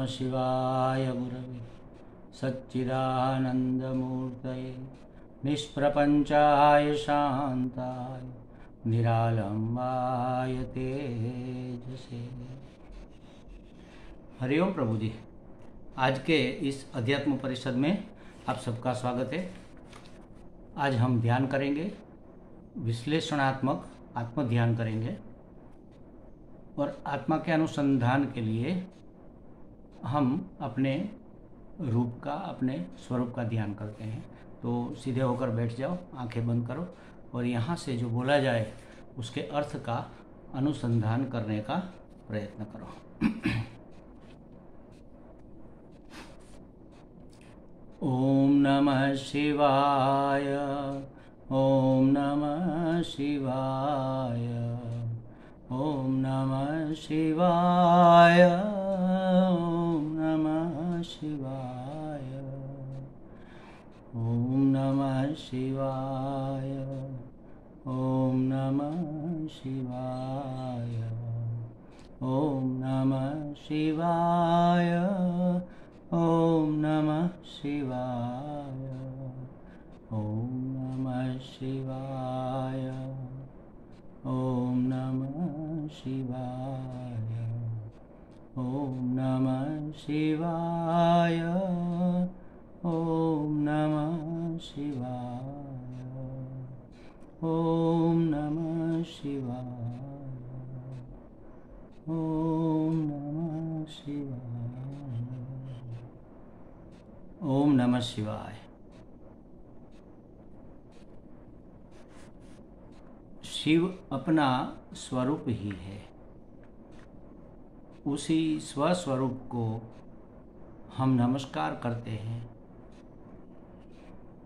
नमः शिवाय गुरवे सच्चिदानन्दमूर्तये निष्प्रपञ्चाय शान्ताय निरालम्बाय तेजसे। हरिओम प्रभु जी। आज के इस अध्यात्म परिषद में आप सबका स्वागत है। आज हम ध्यान करेंगे, विश्लेषणात्मक आत्म ध्यान करेंगे और आत्मा के अनुसंधान के लिए हम अपने रूप का, अपने स्वरूप का ध्यान करते हैं। तो सीधे होकर बैठ जाओ, आंखें बंद करो और यहाँ से जो बोला जाए उसके अर्थ का अनुसंधान करने का प्रयत्न करो। ओम नमः शिवाय, ओम नमः शिवाय, ओम नमः शिवाय, ओम नमः शिवाय, ओम नमः शिवाय, ओम नमः शिवाय, ओम नमः शिवाय, ओम नमः शिवाय, ओम नमः शिवाय, ओम नमः शिवाय, ओम नमः शिवाय, ओम नमः शिवाय, ओम नमः शिवाय, ओम नमः शिवाय, ओम नमः शिवाय। शिव अपना स्वरूप ही है। उसी स्वस्वरूप को हम नमस्कार करते हैं,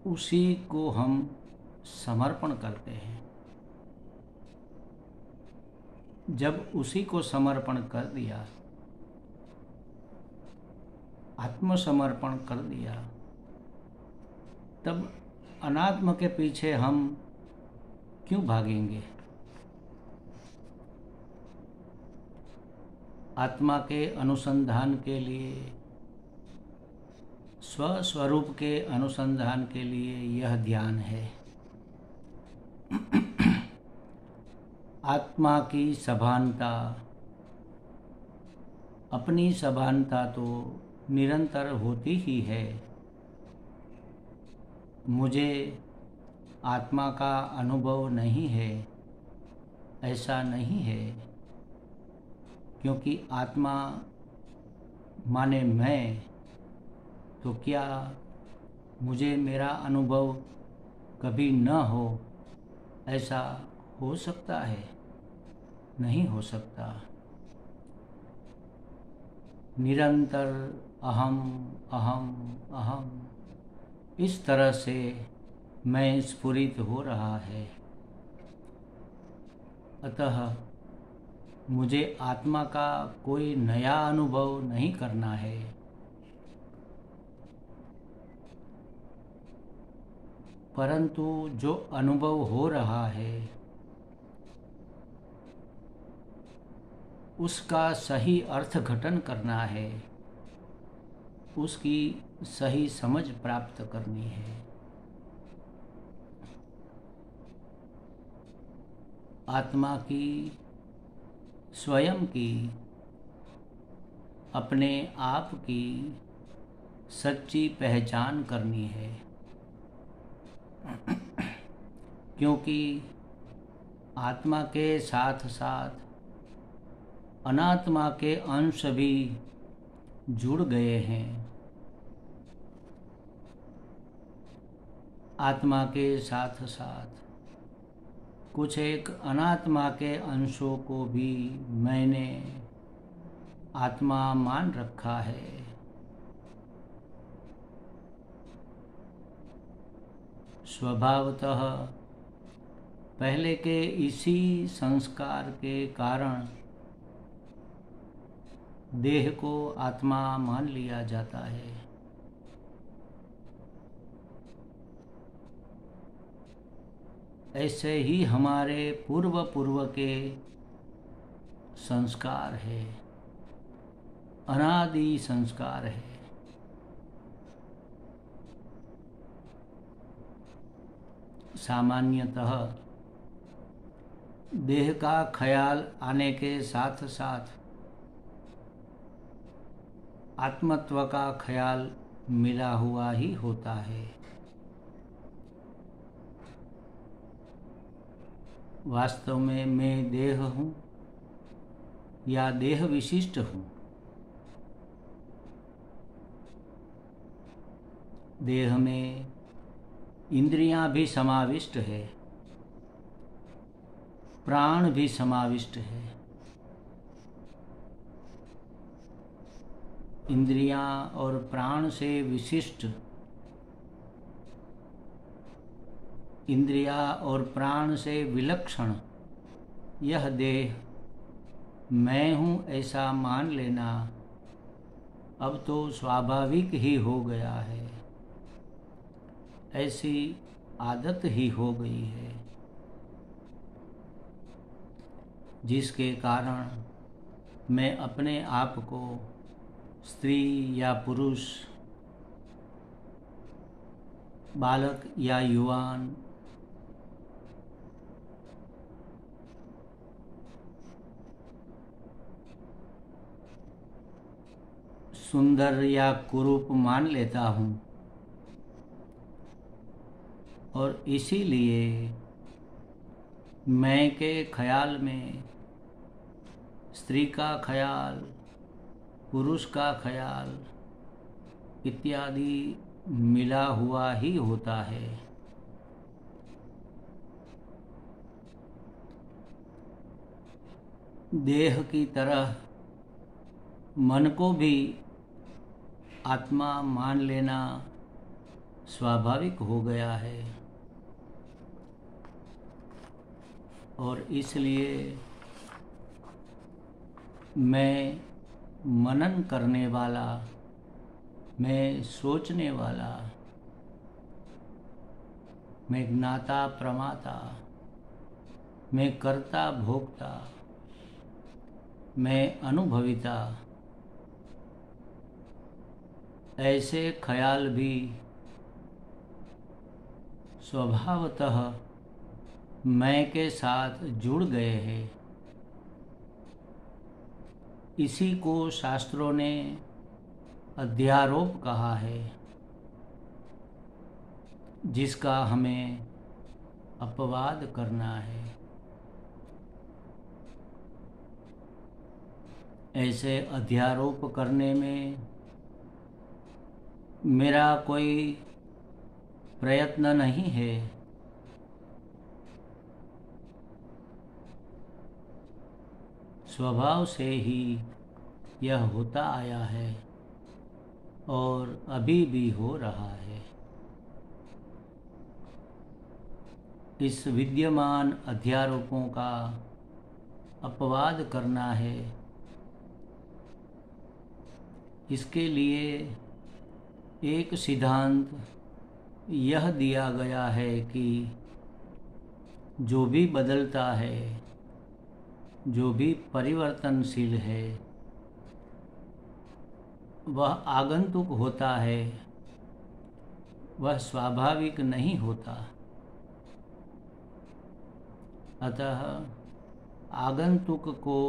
उसी को हम समर्पण करते हैं। जब उसी को समर्पण कर दिया, आत्मसमर्पण कर दिया, तब अनात्म के पीछे हम क्यों भागेंगे? आत्मा के अनुसंधान के लिए, स्वस्वरूप के अनुसंधान के लिए यह ध्यान है। आत्मा की सभानता, अपनी सभानता तो निरंतर होती ही है। मुझे आत्मा का अनुभव नहीं है, ऐसा नहीं है, क्योंकि आत्मा माने मैं। तो क्या मुझे मेरा अनुभव कभी न हो, ऐसा हो सकता है? नहीं हो सकता। निरंतर अहम अहम अहम, इस तरह से मैं स्फुरित हो रहा है। अतः मुझे आत्मा का कोई नया अनुभव नहीं करना है। परंतु जो अनुभव हो रहा है उसका सही अर्थघटन करना है, उसकी सही समझ प्राप्त करनी है। आत्मा की, स्वयं की, अपने आप की सच्ची पहचान करनी है। क्योंकि आत्मा के साथ साथ अनात्मा के अंश भी जुड़ गए हैं। आत्मा के साथ साथ कुछ एक अनात्मा के अंशों को भी मैंने आत्मा मान रखा है। स्वभावतः पहले के इसी संस्कार के कारण देह को आत्मा मान लिया जाता है। ऐसे ही हमारे पूर्व के संस्कार है। अनादि संस्कार है। सामान्यतः देह का ख्याल आने के साथ साथ आत्मत्व का ख्याल मिला हुआ ही होता है। वास्तव में मैं देह हूँ या देह विशिष्ट हूँ। देह में इंद्रियां भी समाविष्ट है, प्राण भी समाविष्ट है। इंद्रियां और प्राण से विशिष्ट, इंद्रिया और प्राण से विलक्षण यह देह मैं हूँ ऐसा मान लेना अब तो स्वाभाविक ही हो गया है। ऐसी आदत ही हो गई है, जिसके कारण मैं अपने आप को स्त्री या पुरुष, बालक या युवान, सुंदर या कुरूप मान लेता हूँ। और इसीलिए मैं के ख्याल में स्त्री का ख्याल, पुरुष का ख्याल इत्यादि मिला हुआ ही होता है। देह की तरह मन को भी आत्मा मान लेना स्वाभाविक हो गया है। और इसलिए मैं मनन करने वाला, मैं सोचने वाला, मैं ज्ञाता प्रमाता, मैं कर्ता भोक्ता, मैं अनुभविता, ऐसे ख्याल भी स्वभावतः मैं के साथ जुड़ गए हैं। इसी को शास्त्रों ने अध्यारोप कहा है, जिसका हमें अपवाद करना है। ऐसे अध्यारोप करने में मेरा कोई प्रयत्न नहीं है। स्वभाव से ही यह होता आया है और अभी भी हो रहा है। इस विद्यमान अध्यारोपों का अपवाद करना है। इसके लिए एक सिद्धांत यह दिया गया है कि जो भी बदलता है, जो भी परिवर्तनशील है, वह आगंतुक होता है, वह स्वाभाविक नहीं होता। अतः आगंतुक को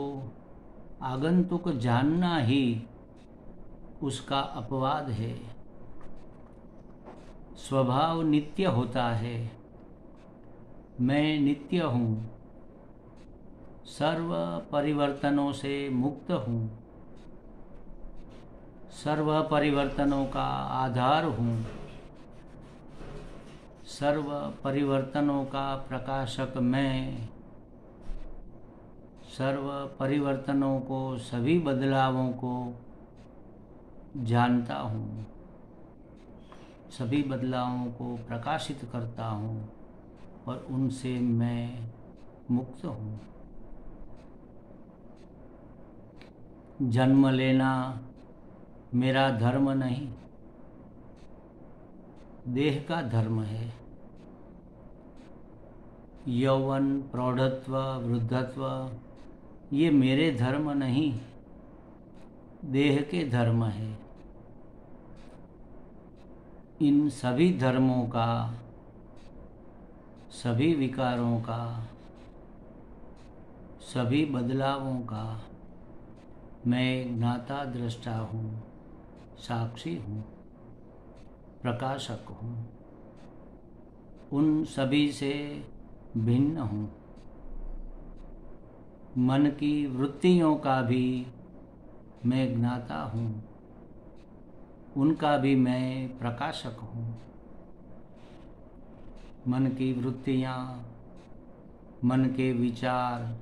आगंतुक जानना ही उसका अपवाद है। स्वभाव नित्य होता है। मैं नित्य हूँ, सर्व परिवर्तनों से मुक्त हूँ, सर्व परिवर्तनों का आधार हूँ, सर्व परिवर्तनों का प्रकाशक मैं, सर्व परिवर्तनों को, सभी बदलावों को जानता हूँ, सभी बदलावों को प्रकाशित करता हूँ और उनसे मैं मुक्त हूँ। जन्म लेना मेरा धर्म नहीं, देह का धर्म है। यौवन, प्रौढ़त्व, वृद्धत्व ये मेरे धर्म नहीं, देह के धर्म है। इन सभी धर्मों का, सभी विकारों का, सभी बदलावों का मैं ज्ञाता दृष्टा हूँ, साक्षी हूँ, प्रकाशक हूँ। उन सभी से भिन्न हूँ। मन की वृत्तियों का भी मैं ज्ञाता हूँ, उनका भी मैं प्रकाशक हूँ। मन की वृत्तियाँ, मन के विचार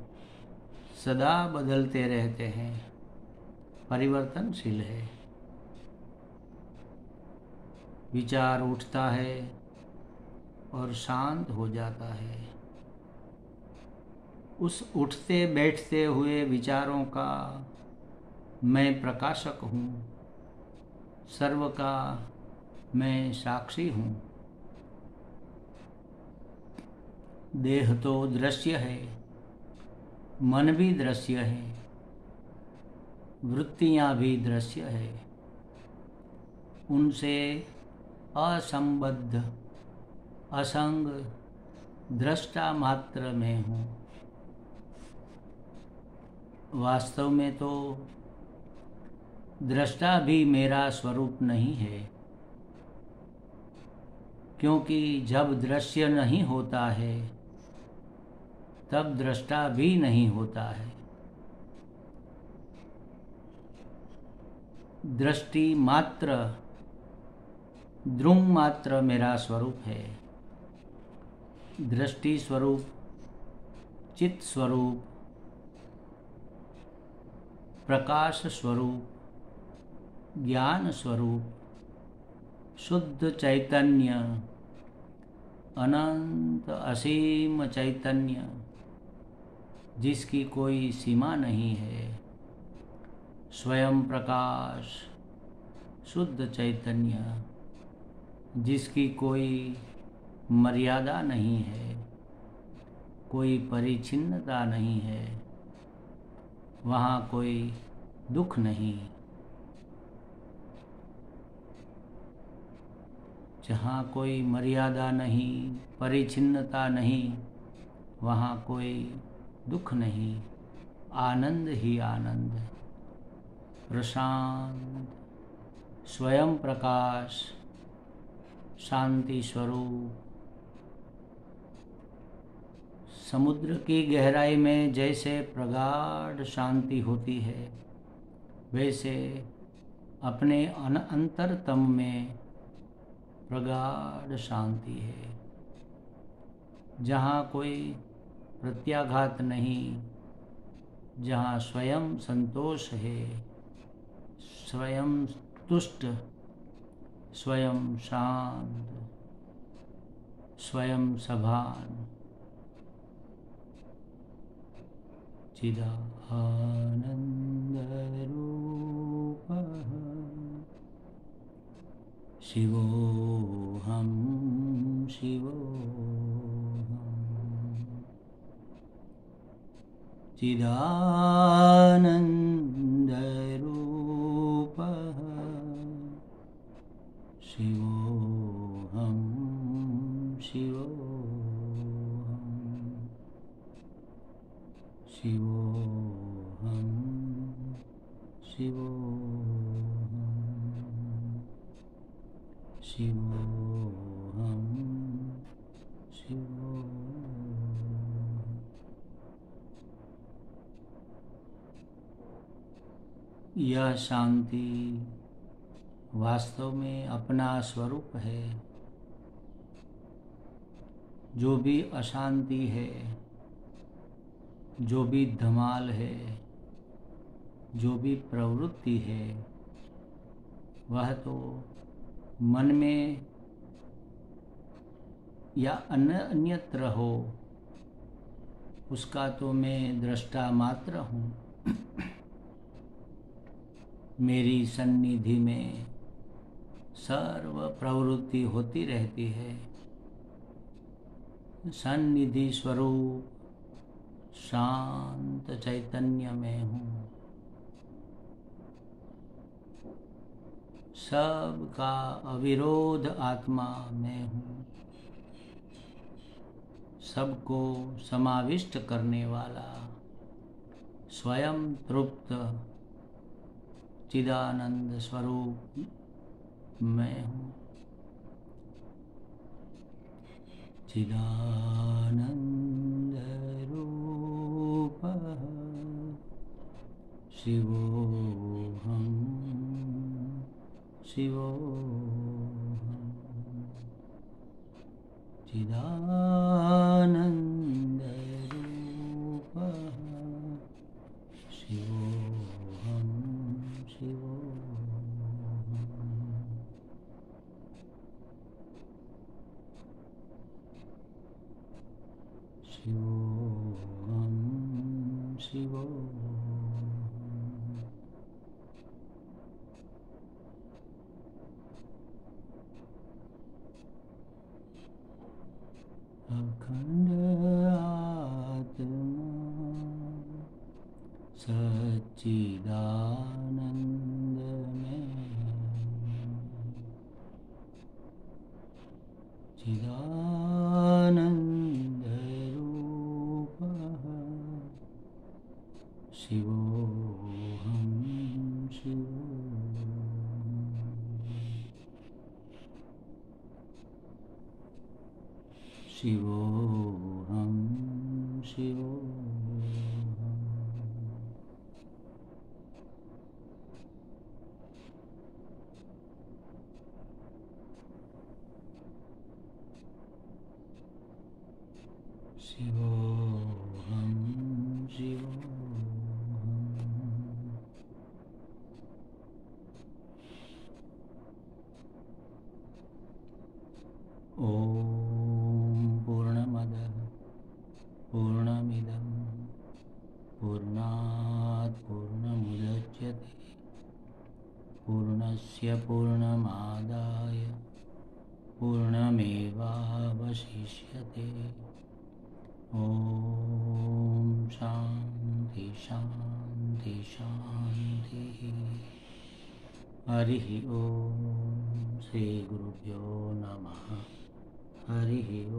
सदा बदलते रहते हैं, परिवर्तनशील है। विचार उठता है और शांत हो जाता है। उस उठते बैठते हुए विचारों का मैं प्रकाशक हूँ, सर्व का मैं साक्षी हूँ। देह तो दृश्य है, मन भी दृश्य है, वृत्तियाँ भी दृश्य है। उनसे असंबद्ध, असंग दृष्टा मात्र मैं हूँ। वास्तव में तो दृष्टा भी मेरा स्वरूप नहीं है, क्योंकि जब दृश्य नहीं होता है तब दृष्टा भी नहीं होता है। दृष्टि मात्र, द्रुंग मात्र मेरा स्वरूप है। दृष्टि स्वरूप, चित स्वरूप, प्रकाश स्वरूप, ज्ञान स्वरूप, शुद्ध चैतन्य, अनंत असीम चैतन्य, जिसकी कोई सीमा नहीं है। स्वयं प्रकाश, शुद्ध चैतन्य, जिसकी कोई मर्यादा नहीं है, कोई परिच्छिन्नता नहीं है, वहाँ कोई दुख नहीं। जहाँ कोई मर्यादा नहीं, परिच्छिन्नता नहीं, वहाँ कोई दुख नहीं, आनंद ही आनंद। प्रशांत, स्वयं प्रकाश, शांति स्वरूप। समुद्र की गहराई में जैसे प्रगाढ़ शांति होती है, वैसे अपने अंतरतम में प्रगाढ़ शांति है, जहाँ कोई प्रत्याघात नहीं, जहाँ स्वयं संतोष है, स्वयं तुष्ट, स्वयं शांत, स्वयं सभान। चिदानन्दरूपः शिवोऽहं शिवोऽहम्। चिदानन्दरूपः शिवोऽहं शिवोऽहम्। शिवोऽहं शिवोऽहम्। शिवोऽहं शिवोऽहम्। यह शांति वास्तव में अपना स्वरूप है। जो भी अशांति है, जो भी धमाल है, जो भी प्रवृत्ति है, वह तो मन में या अन्यत्र हो, उसका तो मैं दृष्टा मात्र हूँ। मेरी सन्निधि में सर्व प्रवृत्ति होती रहती है। सन्निधि स्वरूप शांत चैतन्य में हूँ। सबका अविरोध आत्मा मैं हूँ, सबको समाविष्ट करने वाला स्वयं तृप्त चिदानंद स्वरूप मैं हूँ। चिदानंद रूपः शिवोऽहं शिवोऽहं। चिदानंद रूपः शिवोऽहं शिवोऽहं। शिवोऽहं शिवोऽहम्। अखंड आत्मा सच्चिदानंद में, चिदानंद रूपः शिवोऽहं शिवोऽहम्। शिवोऽहं शिवोऽहम्। शिवोऽहं शिवोऽहम्। ॐ पूर्णमदः पूर्णमिदं पूर्णात् पूर्णमुदच्यते पूर्णस्य पूर्णमादाय पूर्णमेवावशिष्यते। ॐ शान्ति शान्ति शान्तिः। हरिः ॐ। श्रीगुरुभ्यो नमः। हरिः ॐ।